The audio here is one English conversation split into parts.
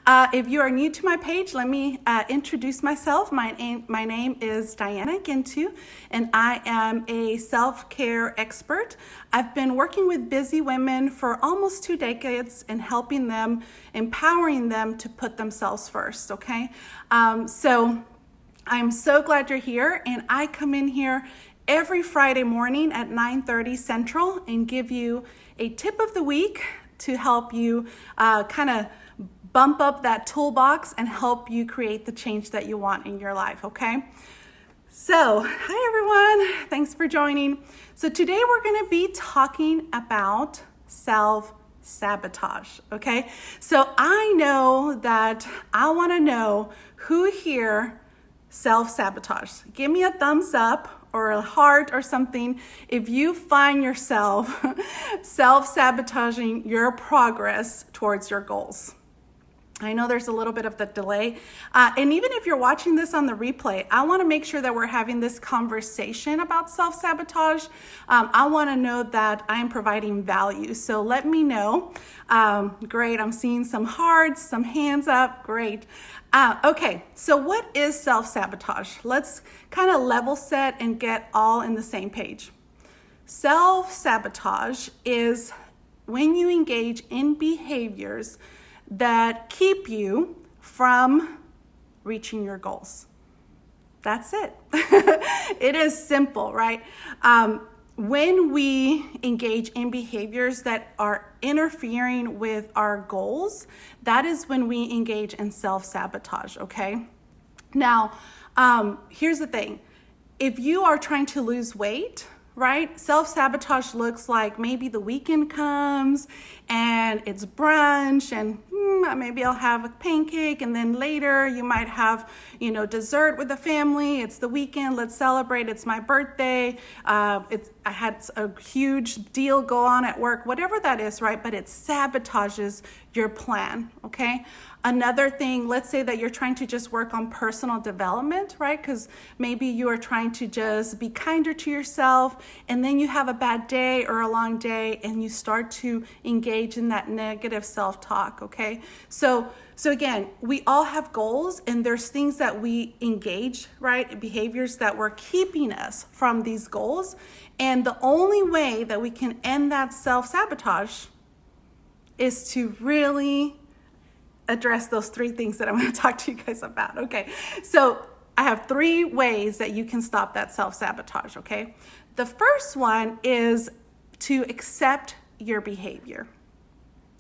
If you are new to my page, let me introduce myself. My name is Diana Gintu, and I am a self-care expert. I've been working with busy women for almost 2 decades and helping them, empowering them to put themselves first, okay? So I'm so glad you're here, and I come in here every Friday morning at 9:30 Central and give you a tip of the week to help you kind of bump up that toolbox and help you create the change that you want in your life, okay? So, hi everyone, thanks for joining. So today we're gonna be talking about self-sabotage, okay? So I know that I wanna know who here self-sabotage. Give me a thumbs up or a heart or something if you find yourself self-sabotaging your progress towards your goals. I know there's a little bit of the delay. And even if you're watching this on the replay, I want to make sure that we're having this conversation about self-sabotage. I want to know that I'm providing value. So let me know. Great. I'm seeing some hearts, some hands up. Great. Okay. So what is self-sabotage? Let's kind of level set and get all in the same page. Self-sabotage is when you engage in behaviors that keep you from reaching your goals. That's it. It is simple, right? When we engage in behaviors that are interfering with our goals, that is when we engage in self-sabotage, okay? Now, here's the thing. If you are trying to lose weight, right? Self-sabotage looks like maybe the weekend comes and it's brunch and maybe I'll have a pancake, and then later you might have, dessert with the family. It's the weekend, let's celebrate. It's my birthday. I had a huge deal go on at work, whatever that is, right? But it sabotages your plan, okay? Another thing, let's say that you're trying to just work on personal development, right? Because maybe you are trying to just be kinder to yourself, and then you have a bad day or a long day, and you start to engage in that negative self-talk, okay? So again, we all have goals, and there's things that we engage, right? Behaviors that were keeping us from these goals. And the only way that we can end that self-sabotage is to really address those 3 things that I'm going to talk to you guys about. Okay, so I have 3 ways that you can stop that self-sabotage, okay? The first one is to accept your behavior.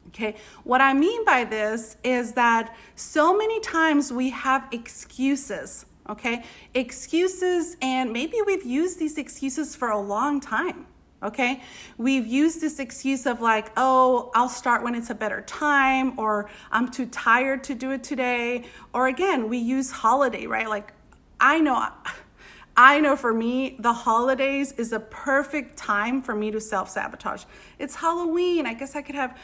Okay, what I mean by this is that so many times we have excuses, okay? Excuses, and maybe we've used these excuses for a long time. Okay, we've used this excuse of like, oh, I'll start when it's a better time, or I'm too tired to do it today. Or again, we use holiday, right? Like, I know for me, the holidays is a perfect time for me to self-sabotage. It's Halloween. I guess I could have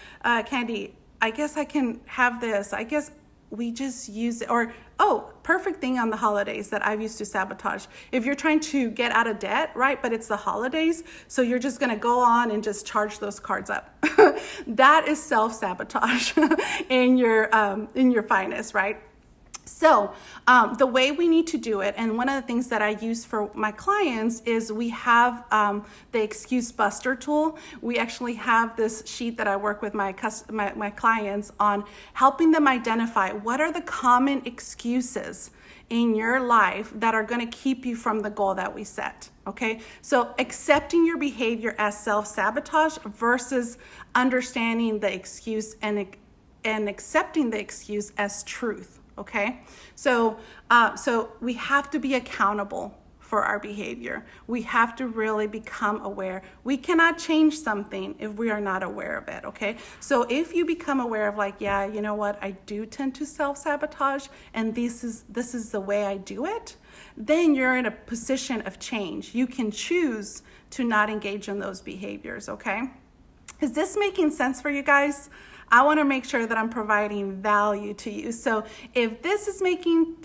candy. I guess I can have this. I guess we just use it. Or, perfect thing on the holidays that I've used to sabotage. If you're trying to get out of debt, right? But it's the holidays, so you're just gonna go on and just charge those cards up. That is self-sabotage in your finest, right? So the way we need to do it, and one of the things that I use for my clients is we have the excuse buster tool. We actually have this sheet that I work with my clients on, helping them identify what are the common excuses in your life that are going to keep you from the goal that we set. Okay, so accepting your behavior as self-sabotage versus understanding the excuse and accepting the excuse as truth. Okay, so we have to be accountable for our behavior. We have to really become aware. We cannot change something if we are not aware of it. Okay, so if you become aware of like, yeah, you know what, I do tend to self-sabotage, and this is the way I do it, then you're in a position of change. You can choose to not engage in those behaviors. Okay, is this making sense for you guys? I want to make sure that I'm providing value to you. So if this is making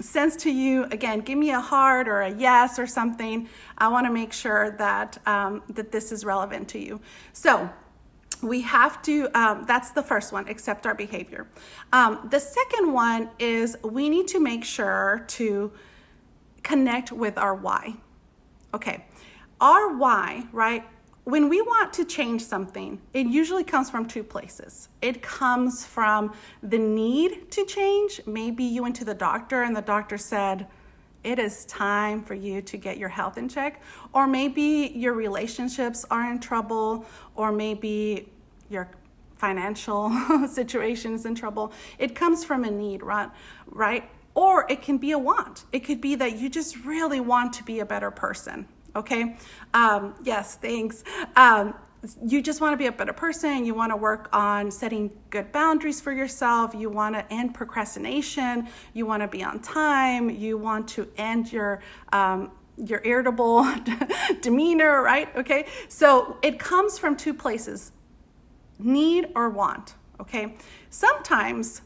sense to you, again, give me a heart or a yes or something. I want to make sure that that this is relevant to you. So we have to, that's the first one, accept our behavior. The second one is we need to make sure to connect with our why. Okay, our why, right? When we want to change something, it usually comes from two places. It comes from the need to change. Maybe you went to the doctor and the doctor said, it is time for you to get your health in check. Or maybe your relationships are in trouble, or maybe your financial situation is in trouble. It comes from a need, right? Or it can be a want. It could be that you just really want to be a better person. Okay. Yes, thanks. You just want to be a better person. You want to work on setting good boundaries for yourself. You want to end procrastination. You want to be on time. You want to end your irritable demeanor, right? Okay. So it comes from two places, need or want. Okay. Sometimes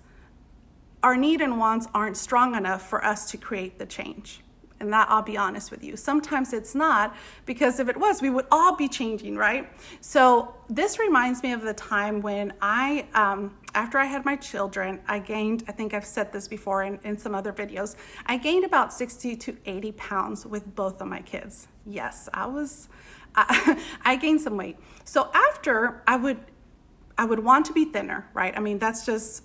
our need and wants aren't strong enough for us to create the change. And that, I'll be honest with you, sometimes it's not, because if it was, we would all be changing, right? So this reminds me of the time when after I had my children, I gained, I think I've said this before in some other videos, I gained about 60 to 80 pounds with both of my kids. Yes, I gained some weight. So after, I would want to be thinner, right? I mean, that's just,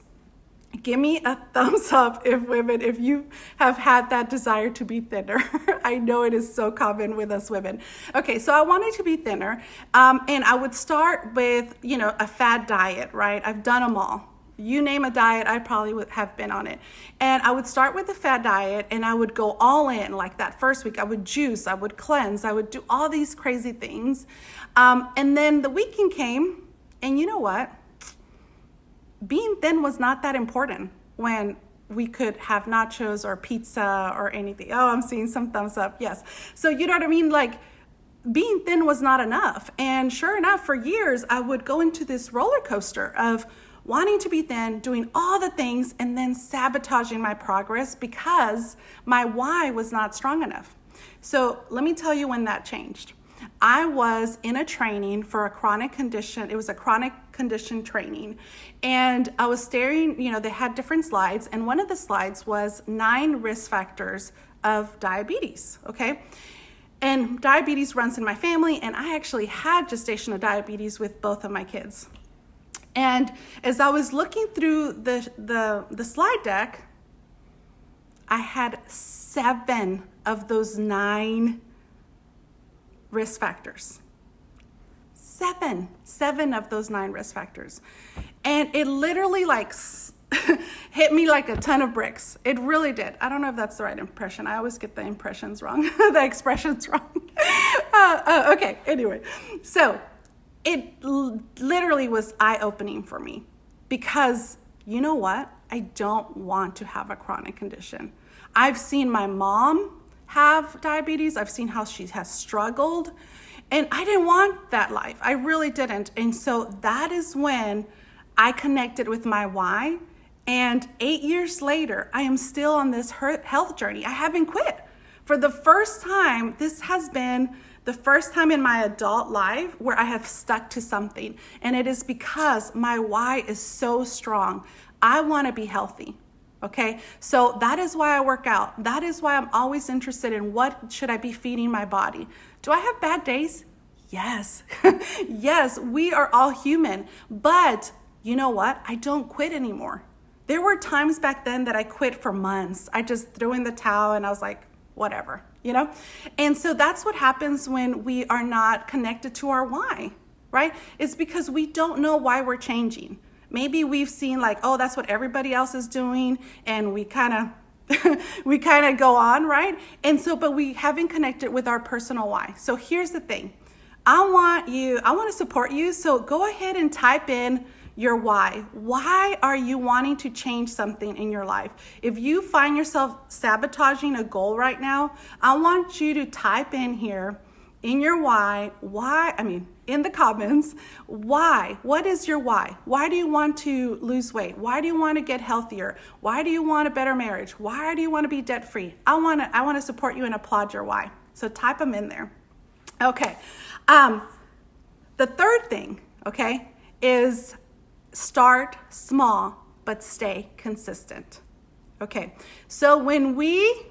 give me a thumbs up if you have had that desire to be thinner. I know it is so common with us women. Okay, so I wanted to be thinner, and I would start with, a fad diet, right? I've done them all. You name a diet, I probably would have been on it. And I would start with the fad diet, and I would go all in. Like that first week, I would juice, I would cleanse, I would do all these crazy things. And then the weekend came, and you know what? Being thin was not that important when we could have nachos or pizza or anything. Oh, I'm seeing some thumbs up. Yes. So you know what I mean? Like, being thin was not enough. And sure enough, for years, I would go into this roller coaster of wanting to be thin, doing all the things, and then sabotaging my progress because my why was not strong enough. So let me tell you when that changed. I was in a training for a chronic condition. It was a chronic condition training. And I was staring, they had different slides. And one of the slides was 9 risk factors of diabetes. Okay. And diabetes runs in my family. And I actually had gestational diabetes with both of my kids. And as I was looking through the slide deck, I had 7 of those 9 risk factors. 7 of those 9 risk factors. And it literally hit me like a ton of bricks. It really did. I don't know if that's the right impression. I always get the impressions wrong, the expressions wrong. Okay, anyway. So it literally was eye-opening for me because you know what? I don't want to have a chronic condition. I've seen my mom have diabetes. I've seen how she has struggled, and I didn't want that life. I really didn't. And so that is when I connected with my why. And 8 years later, I am still on this health journey. I haven't quit. For the first time, this has been the first time in my adult life where I have stuck to something. And it is because my why is so strong. I want to be healthy. Okay, so that is why I work out. That is why I'm always interested in what should I be feeding my body. Do I have bad days? Yes. Yes, we are all human. But you know what? I don't quit anymore. There were times back then that I quit for months. I just threw in the towel and I was like, whatever, And so that's what happens when we are not connected to our why, right? It's because we don't know why we're changing. Maybe we've seen oh, that's what everybody else is doing, and we kind of go on, right? And so, but we haven't connected with our personal why. So here's the thing. I want to support you. So go ahead and type in your why. Why are you wanting to change something in your life? If you find yourself sabotaging a goal right now, I want you to type in here in your why, in the comments, why? What is your why? Why do you want to lose weight? Why do you want to get healthier? Why do you want a better marriage? Why do you want to be debt free? I want to support you and applaud your why. So type them in there. Okay. The third thing, okay, is start small, but stay consistent. Okay, so when we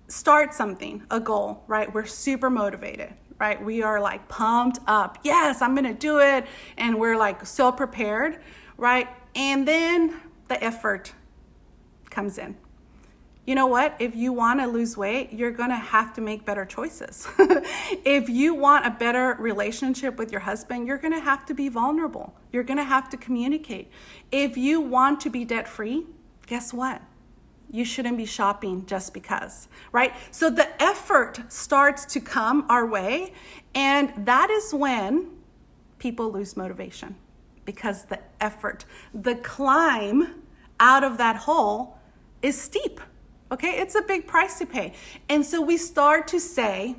start something, a goal, right, we're super motivated, right? We are like pumped up. Yes, I'm gonna do it. And we're like so prepared, right? And then the effort comes in. You know what? If you want to lose weight, you're going to have to make better choices. If you want a better relationship with your husband, you're going to have to be vulnerable. You're going to have to communicate. If you want to be debt-free, guess what? You shouldn't be shopping just because, right? So the effort starts to come our way, and that is when people lose motivation, because the effort, the climb out of that hole is steep. Okay, it's a big price to pay. And so we start to say,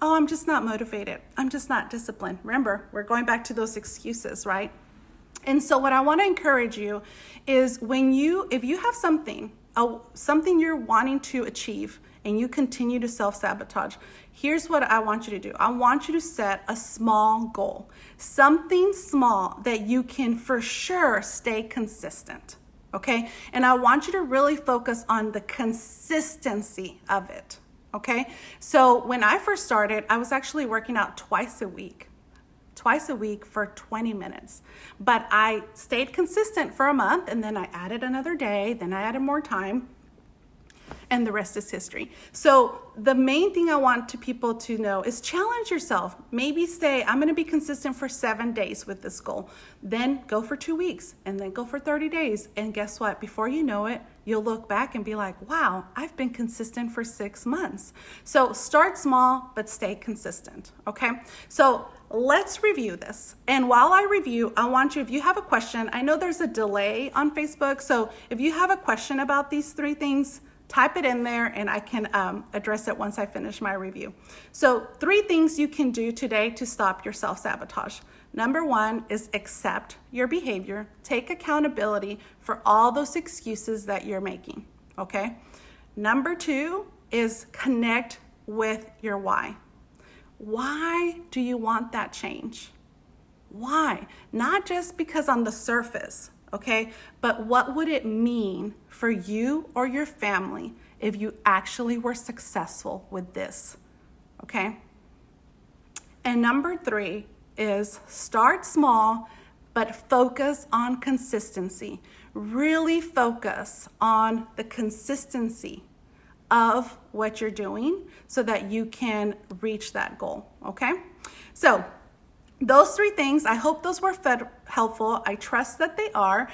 oh, I'm just not motivated. I'm just not disciplined. Remember, we're going back to those excuses, right? And so what I want to encourage you is if you have something you're wanting to achieve and you continue to self-sabotage, here's what I want you to do. I want you to set a small goal, something small that you can for sure stay consistent. Okay, and I want you to really focus on the consistency of it. Okay, so when I first started, I was actually working out twice a week for 20 minutes. But I stayed consistent for a month, and then I added another day, then I added more time, and the rest is history. So the main thing I want people to know is challenge yourself. Maybe say, I'm going to be consistent for 7 days with this goal. Then go for 2 weeks, and then go for 30 days. And guess what? Before you know it, you'll look back and be like, wow, I've been consistent for 6 months. So start small, but stay consistent. Okay. So let's review this. And while I review, I want you, if you have a question, I know there's a delay on Facebook. So if you have a question about these 3 things, type it in there and I can address it once I finish my review. So 3 things you can do today to stop your self-sabotage. Number 1 is accept your behavior. Take accountability for all those excuses that you're making, okay? Number 2 is connect with your why. Why do you want that change? Why? Not just because on the surface, okay? But what would it mean for you or your family if you actually were successful with this, okay? And number 3 is start small, but focus on consistency. Really focus on the consistency of what you're doing so that you can reach that goal, okay? So those 3 things, I hope those were helpful. I trust that they are.